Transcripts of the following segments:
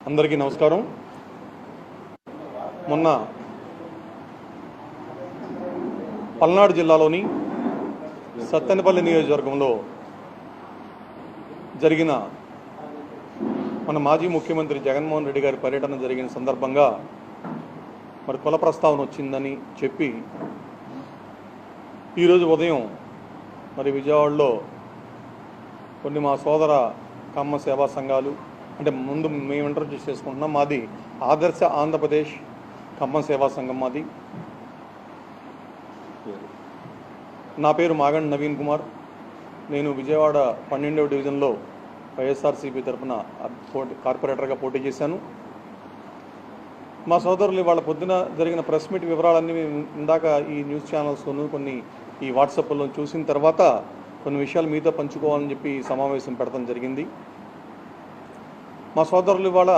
అందరికీ నమస్కారం. మొన్న పల్నాడు జిల్లాలోని సత్తెనపల్లి నియోజకవర్గంలో జరిగిన మన మాజీ ముఖ్యమంత్రి జగన్మోహన్ రెడ్డి గారి పర్యటన జరిగిన సందర్భంగా మరి కుల ప్రస్తావన వచ్చిందని చెప్పి ఈరోజు ఉదయం మరి విజయవాడలో కొన్ని మా సోదర కమ్మ సేవా సంఘాలు, అంటే ముందు మేము ఇంట్రడ్యూస్ చేసుకుంటున్నాం. మాది ఆదర్శ ఆంధ్రప్రదేశ్ కమ్మ సేవా సంఘం మాది. నా పేరు మాగండి నవీన్ కుమార్. నేను విజయవాడ 12వ డివిజన్లో వైఎస్ఆర్సీపీ తరఫున కార్పొరేటర్గా పోటీ చేశాను. మా సోదరులు వాళ్ళ పొద్దున జరిగిన ప్రెస్ మీట్ వివరాలన్నీ ఇందాక ఈ న్యూస్ ఛానల్స్లోనూ కొన్ని ఈ వాట్సాప్లో చూసిన తర్వాత కొన్ని విషయాలు మీతో పంచుకోవాలని చెప్పి సమావేశం పెడతాం జరిగింది. మా సోదరులు ఇవాళ,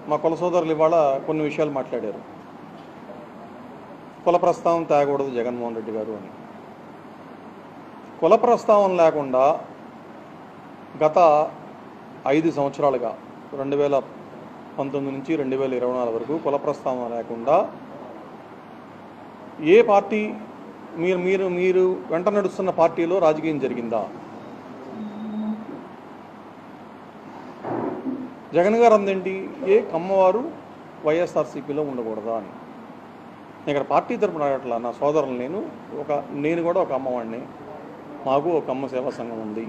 మా కుల సోదరులు ఇవాళ కొన్ని విషయాలు మాట్లాడారు. కుల ప్రస్తావన తేగకూడదు జగన్మోహన్ రెడ్డి గారు అని. కుల ప్రస్తావన లేకుండా గత 5 సంవత్సరాలుగా 2019 నుంచి 2024 వరకు కుల ప్రస్తావన లేకుండా ఏ పార్టీ మీరు వెంట నడుస్తున్న పార్టీలో రాజకీయం జరిగిందా? జగన్ గారు అందేంటి, ఏ కమ్మవారు వైఎస్ఆర్సీపీలో ఉండకూడదా అని. ఇక్కడ పార్టీ తరపున అడగట్లా, నా సోదరులు నేను కూడా ఒక అమ్మవాడిని, మాకు ఒక అమ్మ సేవా సంఘం ఉంది.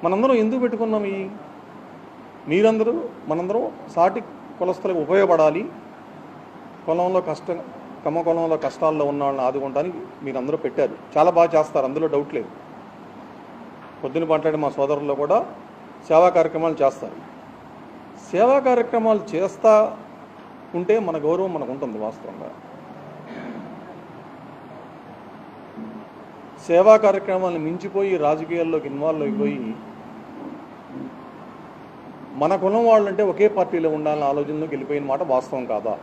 మనందరం ఎందుకు పెట్టుకున్నాం? మనందరం సాటి కులస్తులకు ఉపయోగపడాలి. కమ్మ కులంలో కష్టాల్లో ఉన్న వాళ్ళని ఆదుకోవడానికి మీరందరూ పెట్టారు. చాలా బాగా చేస్తారు, అందులో డౌట్ లేదు. పొద్దున మాట్లాడే మా సోదరుల్లో కూడా సేవా కార్యక్రమాలు చేస్తారు. సేవా కార్యక్రమాలు చేస్తూ ఉంటే మన గౌరవం మనకు ఉంటుంది. వాస్తవంగా సేవా కార్యక్రమాలను మించిపోయి రాజకీయాల్లోకి ఇన్వాల్వ్ అయిపోయి మన కులం వాళ్ళంటే ఒకే పార్టీలో ఉండాలన్న ఆలోచనలోకి వెళ్ళిపోయిన మాట వాస్తవం కాదా?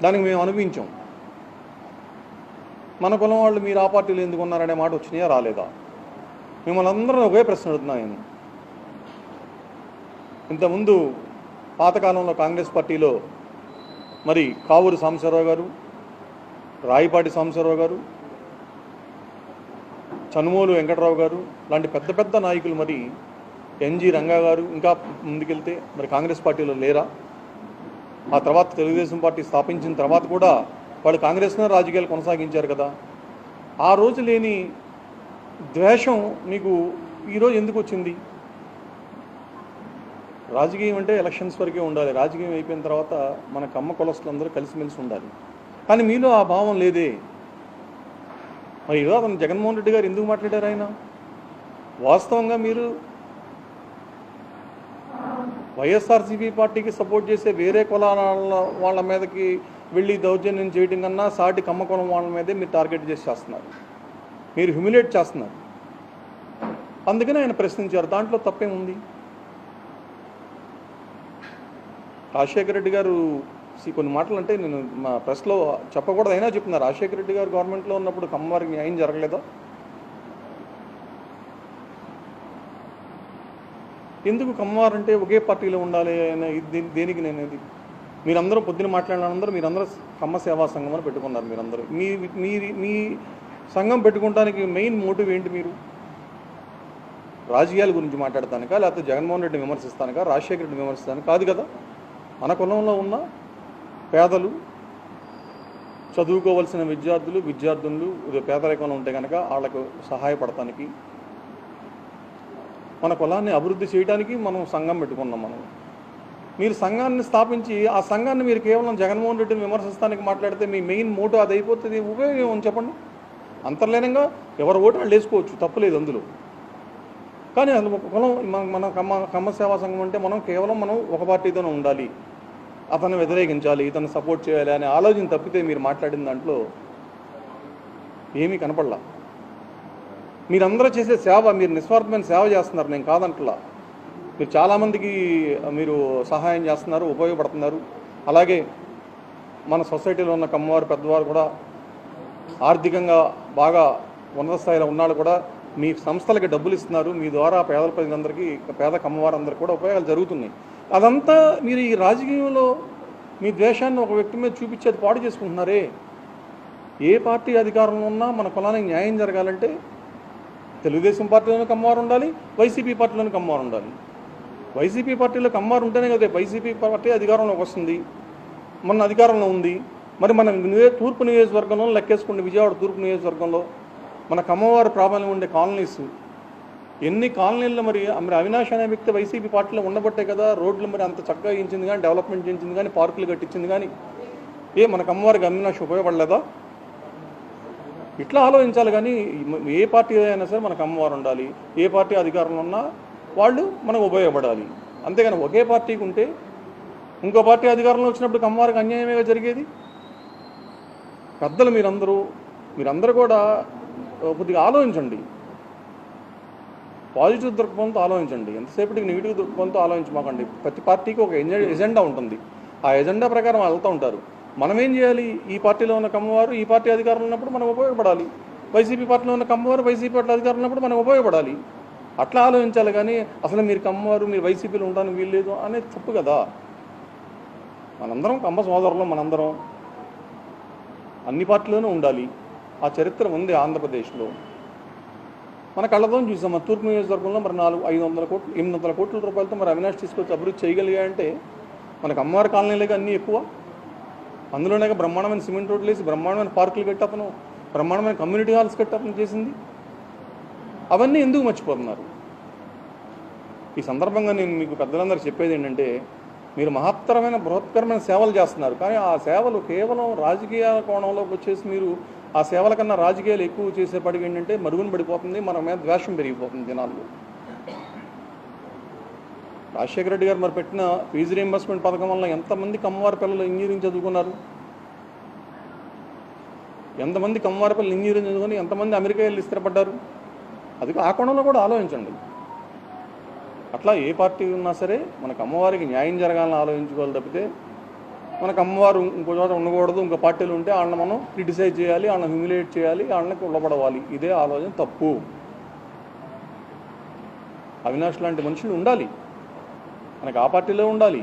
దానికి మేము అనుభవించాం. మన కులం వాళ్ళు మీరు ఆ పార్టీలో ఎందుకు ఉన్నారనే మాట వచ్చినాయా, రాలేదా? మిమ్మల్ని అందరం ఒకే ప్రశ్న అడుగుతున్నాను నేను. ఇంతకుముందు పాతకాలంలో కాంగ్రెస్ పార్టీలో మరి కావూరు సాంబశివరావు గారు, రాయపాటి సాంబశివరావు గారు, చనుమోలు వెంకటరావు గారు లాంటి పెద్ద పెద్ద నాయకులు, మరి ఎన్జి రంగా గారు, ఇంకా ముందుకెళ్తే మరి కాంగ్రెస్ పార్టీలో లేరా? ఆ తర్వాత తెలుగుదేశం పార్టీ స్థాపించిన తర్వాత కూడా వాళ్ళు కాంగ్రెస్లో రాజకీయాలు కొనసాగించారు కదా. ఆ రోజు లేని ద్వేషం మీకు ఈరోజు ఎందుకు వచ్చింది? రాజకీయం అంటే ఎలక్షన్స్ వరకే ఉండాలి. రాజకీయం అయిపోయిన తర్వాత మన కమ్మ కులస్తులందరూ కలిసిమెలిసి ఉండాలి. కానీ మీలో ఆ భావం లేదే. మరి ఈరోజు అతను జగన్మోహన్ రెడ్డి గారు ఎందుకు మాట్లాడారు? ఆయన వాస్తవంగా మీరు వైఎస్ఆర్సీపీ పార్టీకి సపోర్ట్ చేసే వేరే కులాల వాళ్ళ మీదకి వెళ్ళి దౌర్జన్యం చేయడం కన్నా సాటి కమ్మ కులం వాళ్ళ మీదే మీరు టార్గెట్ చేస్తున్నారు, మీరు హ్యూమిలేట్ చేస్తున్నారు. అందుకని ఆయన ప్రశ్నించారు. దాంట్లో తప్పేముంది? రాజశేఖర రెడ్డి గారు కొన్ని మాటలు అంటే నేను మా ప్రెస్లో చెప్పకూడదు, అయినా చెప్తున్నారు. రాజశేఖర రెడ్డి గారు గవర్నమెంట్లో ఉన్నప్పుడు కమ్మవారికి న్యాయం జరగలేదా? ఎందుకు కమ్మవారంటే ఒకే పార్టీలో ఉండాలి దేనికి? నేనేది మీరందరూ పొద్దున మాట్లాడినందరూ మీరందరూ కమ్మ సేవా సంఘం అని పెట్టుకున్నారు. మీరందరూ మీ సంఘం పెట్టుకోవడానికి మెయిన్ మోటివ్ ఏంటి? మీరు రాజకీయాల గురించి మాట్లాడతానికా, లేకపోతే జగన్మోహన్ రెడ్డిని విమర్శిస్తానికా, రాజశేఖర రెడ్డిని విమర్శిస్తానికి కాదు కదా. మన కులంలో ఉన్న పేదలు, చదువుకోవాల్సిన విద్యార్థులు పేదరికంలో ఉంటే కనుక వాళ్ళకు సహాయపడటానికి, మన కులాన్ని అభివృద్ధి చేయడానికి మనం సంఘం పెట్టుకున్నాం. మీరు సంఘాన్ని స్థాపించి ఆ సంఘాన్ని మీరు కేవలం జగన్మోహన్ రెడ్డిని విమర్శిస్తానికి మాట్లాడితే మీ మెయిన్ మోటో అది అయిపోతుంది. ఉపయోగం ఏమని చెప్పండి? అంతర్లీనంగా ఎవరు ఓటు వాళ్ళు వేసుకోవచ్చు, తప్పులేదు అందులో. కానీ కులం మన కమ్మ సేవా సంఘం అంటే మనం ఒక పార్టీతోనే ఉండాలి, అతన్ని వ్యతిరేకించాలి, ఇతను సపోర్ట్ చేయాలి అనే ఆలోచన తప్పితే మీరు మాట్లాడిన దాంట్లో ఏమీ కనపడలా. మీరందరూ చేసే సేవ, మీరు నిస్వార్థమైన సేవ చేస్తున్నారు, నేను కాదంటలా. మీరు చాలామందికి మీరు సహాయం చేస్తున్నారు, ఉపయోగపడుతున్నారు. అలాగే మన సొసైటీలో ఉన్న కమ్మవారు పెద్దవారు కూడా ఆర్థికంగా బాగా ఉన్నత స్థాయిలో ఉన్నాళ్ళు కూడా మీ సంస్థలకి డబ్బులు ఇస్తున్నారు, మీ ద్వారా పేద ప్రజలందరికీ, పేద కమ్మవారందరికీ కూడా ఉపయోగాలు జరుగుతున్నాయి. అదంతా మీరు ఈ రాజకీయంలో మీ ద్వేషాన్ని ఒక వ్యక్తి మీద చూపించేది పాడు చేసుకుంటున్నారే. ఏ పార్టీ అధికారంలో ఉన్నా మన కులానికి న్యాయం జరగాలంటే తెలుగుదేశం పార్టీలోని కమ్మవారు ఉండాలి, వైసీపీ పార్టీలోని కమ్మవారు ఉండాలి. వైసీపీ పార్టీలో కమ్మవారు ఉంటేనే కదా వైసీపీ పార్టీ అధికారంలోకి వస్తుంది, మన అధికారంలో ఉంది. మరి మన తూర్పు నియోజకవర్గంలో లెక్కేసుకోండి, విజయవాడ తూర్పు నియోజకవర్గంలో మన కమ్మవారి ప్రాబల్యం ఉండే కాలనీస్ ఎన్ని కాలనీల్లో మరి అవినాష్ అనే వ్యక్తి వైసీపీ పార్టీలో ఉండబట్టే కదా రోడ్లు మరి అంత చక్కగా ఇచ్చింది కానీ, డెవలప్మెంట్ చేయించింది కానీ, పార్కులు కట్టించింది కానీ. మన కమ్మవారికి అవినాష్ ఉపయోగపడలేదా? ఇట్లా ఆలోచించాలి. కానీ ఏ పార్టీ అయినా సరే మనకు అమ్మవారు ఉండాలి, ఏ పార్టీ అధికారంలో ఉన్నా వాళ్ళు మనకు ఉపయోగపడాలి. అంతేగాని ఒకే పార్టీకి ఉంటే ఇంకో పార్టీ అధికారంలో వచ్చినప్పుడు అమ్మవారికి అన్యాయమేగా జరిగేది. పెద్దలు మీరందరూ కూడా కొద్దిగా ఆలోచించండి, పాజిటివ్ దృక్పథంతో ఆలోచించండి. ఎంతసేపటికి నెగిటివ్ దృక్పథంతో ఆలోచించమాకండి. ప్రతి పార్టీకి ఒక ఎజెండా ఉంటుంది, ఆ ఎజెండా ప్రకారం వెళ్తూ ఉంటారు. మనం ఏం చేయాలి? ఈ పార్టీలో ఉన్న కమ్మవారు ఈ పార్టీ అధికారంలో ఉన్నప్పుడు మనం ఉపయోగపడాలి, వైసీపీ పార్టీలో ఉన్న కమ్మవారు వైసీపీ పార్టీ అధికారంలో ఉన్నప్పుడు మనం ఉపయోగపడాలి. అట్లా ఆలోచించాలి. కానీ అసలు మీరు కమ్మవారు మీరు వైసీపీలో ఉండడానికి వీల్లేదు అనేది తప్పు కదా. మనందరం కమ్మ సోదరులు, మనందరం అన్ని పార్టీలోనూ ఉండాలి. ఆ చరిత్ర ఉంది ఆంధ్రప్రదేశ్లో, మన కళ్ళతో చూసాం. మన తూర్పు నియోజకవర్గంలో మరి 500 కోట్లు 800 కోట్ల రూపాయలతో మరి అవినాష్ తీసుకొచ్చి అభివృద్ధి చేయగలిగాయంటే మనకు అమ్మవారి కాలనీలేగా అన్నీ ఎక్కువ. అందులోనే బ్రహ్మాండమైన సిమెంట్ రోడ్లు వేసి బ్రహ్మాండమైన పార్కులు కట్టి అతను బ్రహ్మాండమైన కమ్యూనిటీ హాల్స్ కట్టి అతను చేసింది. అవన్నీ ఎందుకు మర్చిపోతున్నారు? ఈ సందర్భంగా నేను మీకు పెద్దలందరూ చెప్పేది ఏంటంటే, మీరు మహత్తరమైన బృహత్కరమైన సేవలు చేస్తున్నారు, కానీ ఆ సేవలు కేవలం రాజకీయాల కోణంలోకి వచ్చేసి మీరు ఆ సేవల కన్నా రాజకీయాలు ఎక్కువ చేసేపటికి ఏంటంటే మరుగున పడిపోతుంది, మన మీద ద్వేషం పెరిగిపోతుంది జనాల్లో. రాజశేఖర రెడ్డి గారు మరి పెట్టిన ఫీజు రీయింబర్స్మెంట్ పథకం వల్ల ఎంతమంది కమ్మవారి పిల్లలు ఇంజనీరింగ్ చదువుకున్నారు? ఎంతమంది కమ్మవారి పిల్లలు ఇంజనీరింగ్ చదువుకొని ఎంతమంది అమెరికా వెళ్ళి స్థిరపడ్డారు? అది ఆ కోణంలో కూడా ఆలోచించండి. అట్లా ఏ పార్టీ ఉన్నా సరే మనకు అమ్మవారికి న్యాయం జరగాలని ఆలోచించుకోవాలి తప్పితే మనకు అమ్మవారు ఇంకో చోట ఉండకూడదు, ఇంకో పార్టీలు ఉంటే వాళ్ళని మనం క్రిటిసైజ్ చేయాలి, వాళ్ళని హ్యూమిలేట్ చేయాలి, వాళ్ళకి ఉల్లబడవాలి. ఇదే ఆలోచన తప్పు. అవినాష్ లాంటి మనుషులు ఉండాలి, మనకు ఆ పార్టీలో ఉండాలి.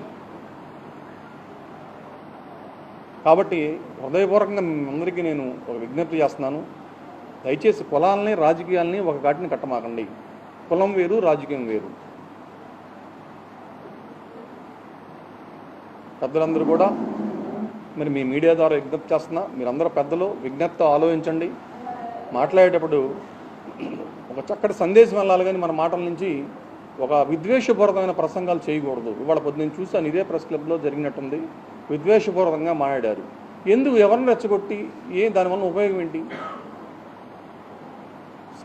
కాబట్టి హృదయపూర్వకంగా అందరికీ నేను ఒక విజ్ఞప్తి చేస్తున్నాను, దయచేసి కులాలని రాజకీయాలని ఒక ఘాటిని కట్టమాకండి. కులం వేరు, రాజకీయం వేరు. పెద్దలందరూ కూడా మరి మీ మీడియా ద్వారా విజ్ఞప్తి చేస్తున్నా, మీరందరూ పెద్దలు విజ్ఞప్తితో ఆలోచించండి. మాట్లాడేటప్పుడు ఒక చక్కటి సందేశం వెళ్ళాలి, కానీ మన మాటల నుంచి ఒక విద్వేషపూరితమైన ప్రసంగాలు చేయకూడదు. ఇవాళ నేను చూశాను, ఇదే ప్రెస్ క్లబ్లో జరిగినట్టుంది. విద్వేషపూరితంగా మాట్లాడారు. ఎందుకు? ఎవరిని రెచ్చగొట్టి దానివల్ల ఉపయోగం ఏంటి?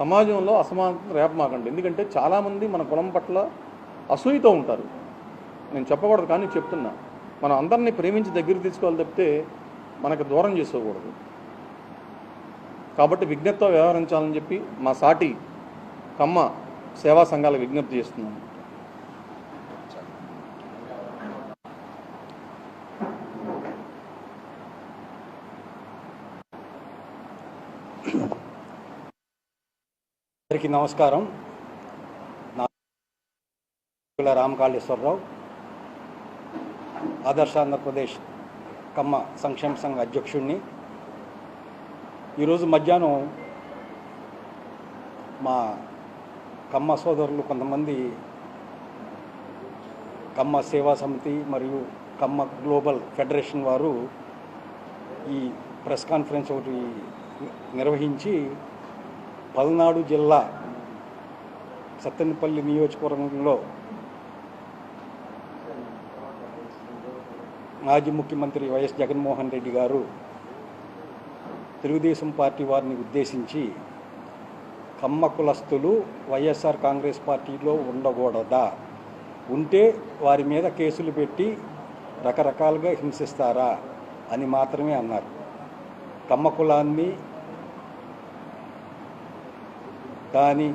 సమాజంలో అసమానత రేపమాకండి. ఎందుకంటే చాలామంది మన కులం పట్ల అసూయతో ఉంటారు. నేను చెప్పకూడదు కానీ చెప్తున్నా, మనం అందరినీ ప్రేమించి దగ్గరికి తీసుకోవాలి తప్పితే మనకు దూరం చేసుకోకూడదు. కాబట్టి విజ్ఞప్తితో వ్యవహరించాలని చెప్పి మా సాటి కమ్మ సేవా సంఘాలకు విజ్ఞప్తి చేస్తున్నాను. అందరికీ నమస్కారం. నా రామకాళేశ్వరరావు, ఆదర్శ ఆంధ్రప్రదేశ్ కమ్మ సంక్షేమ సంఘ అధ్యక్షుడిని. ఈరోజు మధ్యాహ్నం మా కమ్మ సోదరులు కొంతమంది కమ్మ సేవా సమితి మరియు కమ్మ గ్లోబల్ ఫెడరేషన్ వారు ఈ ప్రెస్ కాన్ఫరెన్స్ ఒకటి నిర్వహించి పల్నాడు జిల్లా సత్తెనపల్లి నియోజకవర్గంలో మాజీ ముఖ్యమంత్రి వైఎస్ జగన్మోహన్ రెడ్డి గారు తెలుగుదేశం పార్టీ వారిని ఉద్దేశించి కమ్మ కులస్తులు వైఎస్ఆర్ కాంగ్రెస్ పార్టీలో ఉండకూడదా, ఉంటే వారి మీద కేసులు పెట్టి రకరకాలుగా హింసిస్తారా అని మాత్రమే అన్నారు. కమ్మ కులాన్ని కానీ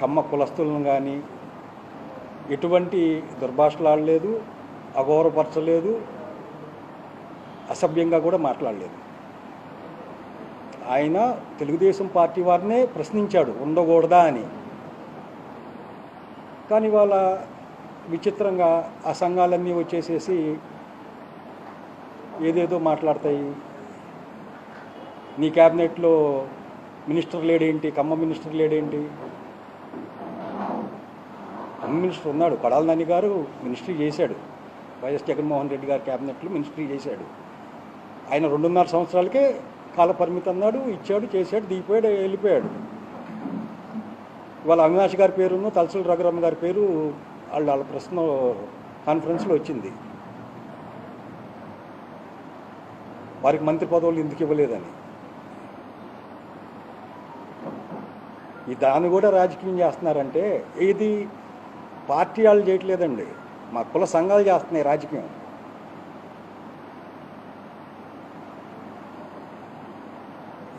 కమ్మ కులస్తులను కానీ ఎటువంటి దుర్భాషలాడలేదు, అగౌరవపరచలేదు, అసభ్యంగా కూడా మాట్లాడలేదు. ఆయన తెలుగుదేశం పార్టీ వారినే ప్రశ్నించాడు ఉండకూడదా అని. కానీ వాళ్ళ విచిత్రంగా ఆ సంఘాలన్నీ వచ్చేసేసి ఏదేదో మాట్లాడతాయి. నీ క్యాబినెట్లో మినిస్టర్ లేడేంటి, కమ్మ మినిస్టర్ లేడేంటి? కమ్మ మినిస్టర్ ఉన్నాడు, కొడాల నాని గారు మినిస్ట్రీ చేశాడు, వైఎస్ జగన్మోహన్ రెడ్డి గారి క్యాబినెట్లో మినిస్ట్రీ చేశాడు. ఆయన 2.5 సంవత్సరాలకే కాల పరిమితి అన్నాడు, ఇచ్చాడు, చేశాడు, దిగిపోయాడు, వెళ్ళిపోయాడు. ఇవాళ అవినాష్ గారి పేరును తలసల రఘురామ గారి పేరు వాళ్ళ ప్రశ్న కాన్ఫరెన్స్లో వచ్చింది. వారికి మంత్రి పదవులు ఎందుకు ఇవ్వలేదని. దాన్ని కూడా రాజకీయం చేస్తున్నారంటే ఇది పార్టీ వాళ్ళు చేయట్లేదండి, మా కుల సంఘాలు చేస్తున్నాయి రాజకీయం.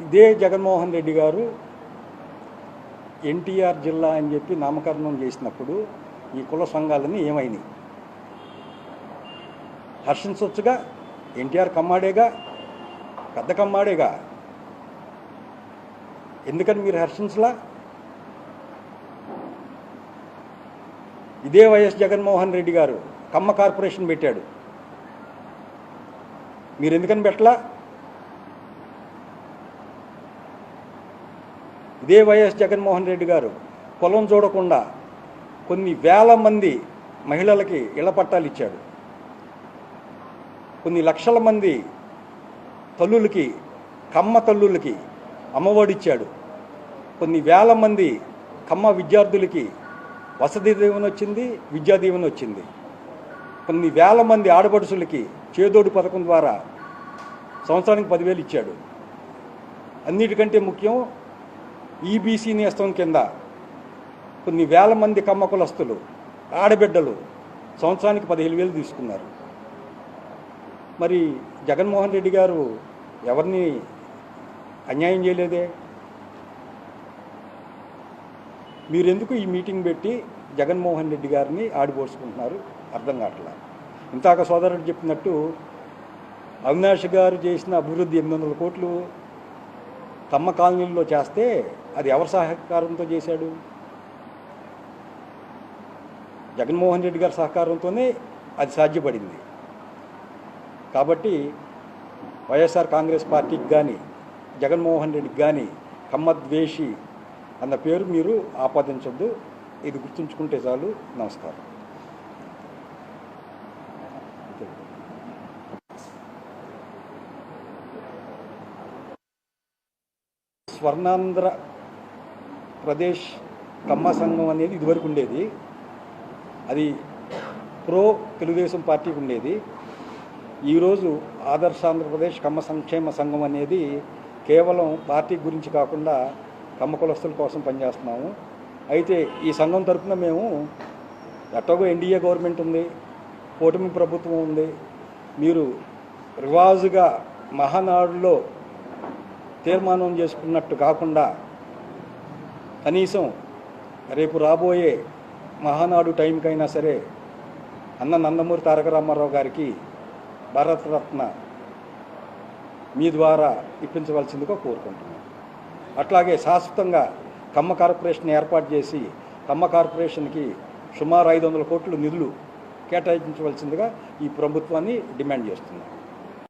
ఇదే జగన్మోహన్ రెడ్డి గారు ఎన్టీఆర్ జిల్లా అని చెప్పి నామకరణం చేసినప్పుడు ఈ కుల సంఘాలన్నీ ఏమైనాయి? హర్షించవచ్చుగా, ఎన్టీఆర్ కమ్మాడేగా, పెద్ద కమ్మాడేగా, ఎందుకని మీరు హర్షించలా? ఇదే వైఎస్ జగన్మోహన్ రెడ్డి గారు కమ్మ కార్పొరేషన్ పెట్టాడు, మీరు ఎందుకని పెట్టలా? ఇదే వైఎస్ జగన్మోహన్ రెడ్డి గారు కులం చూడకుండా కొన్ని వేల మంది మహిళలకి ఇళ్ల పట్టాలు ఇచ్చాడు, కొన్ని లక్షల మంది తల్లులకి, కమ్మ తల్లులకి అమ్మఒడిచ్చాడు, కొన్ని వేల మంది కమ్మ విద్యార్థులకి వసతి దీవెన వచ్చింది, విద్యా దీవెన వచ్చింది, కొన్ని వేల మంది ఆడపడుచులకి చేదోడు పథకం ద్వారా సంవత్సరానికి 10,000 ఇచ్చాడు. అన్నిటికంటే ముఖ్యం ఈబీసీ నేస్తం కింద కొన్ని వేల మంది కమ్మ కులస్తులు ఆడబిడ్డలు సంవత్సరానికి 15,000 తీసుకున్నారు. మరి జగన్మోహన్ రెడ్డి గారు ఎవరిని అన్యాయం చేయలేదే. మీరెందుకు ఈ మీటింగ్ పెట్టి జగన్మోహన్ రెడ్డి గారిని ఆడిపోసుకుంటున్నారు అర్థం కావట్లా. ఇంతాక సోదరుడు చెప్పినట్టు అవినాష్ గారు చేసిన అభివృద్ధి 800 కోట్లు కమ్మ కాలనీల్లో చేస్తే అది ఎవరి సహకారంతో చేశాడు? జగన్మోహన్ రెడ్డి గారి సహకారంతోనే అది సాధ్యపడింది. కాబట్టి వైఎస్ఆర్ కాంగ్రెస్ పార్టీకి కానీ జగన్మోహన్ రెడ్డికి కానీ కమ్మ ద్వేషి అన్న పేరు మీరు ఆపాదించొద్దు, ఇది గుర్తుంచుకుంటే చాలు. నమస్కారం. స్వర్ణాంధ్ర ప్రదేశ్ కమ్మ సంఘం అనేది ఇదివరకు ఉండేది, అది తెలుగుదేశం పార్టీకి ఉండేది. ఈరోజు ఆదర్శ ఆంధ్రప్రదేశ్ కమ్మ సంక్షేమ సంఘం అనేది కేవలం పార్టీ గురించి కాకుండా కమ్మ కులస్తుల కోసం పనిచేస్తున్నాము. అయితే ఈ సంఘం తరఫున మేము ఎట్టగో ఎన్డీఏ గవర్నమెంట్ ఉంది, కూటమి ప్రభుత్వం ఉంది, మీరు రివాజుగా మహానాడులో తీర్మానం చేసుకున్నట్టు కాకుండా కనీసం రేపు రాబోయే మహానాడు టైంకైనా సరే అన్న నందమూరి తారక రామారావు గారికి భారతరత్న మీ ద్వారా ఇప్పించవలసిందిగా కోరుకుంటున్నాను. అట్లాగే శాశ్వతంగా కమ్మ కార్పొరేషన్ ఏర్పాటు చేసి కమ్మ కార్పొరేషన్కి సుమారు 500 కోట్ల నిధులు కేటాయించవలసిందిగా ఈ ప్రభుత్వాన్ని డిమాండ్ చేస్తున్నాను.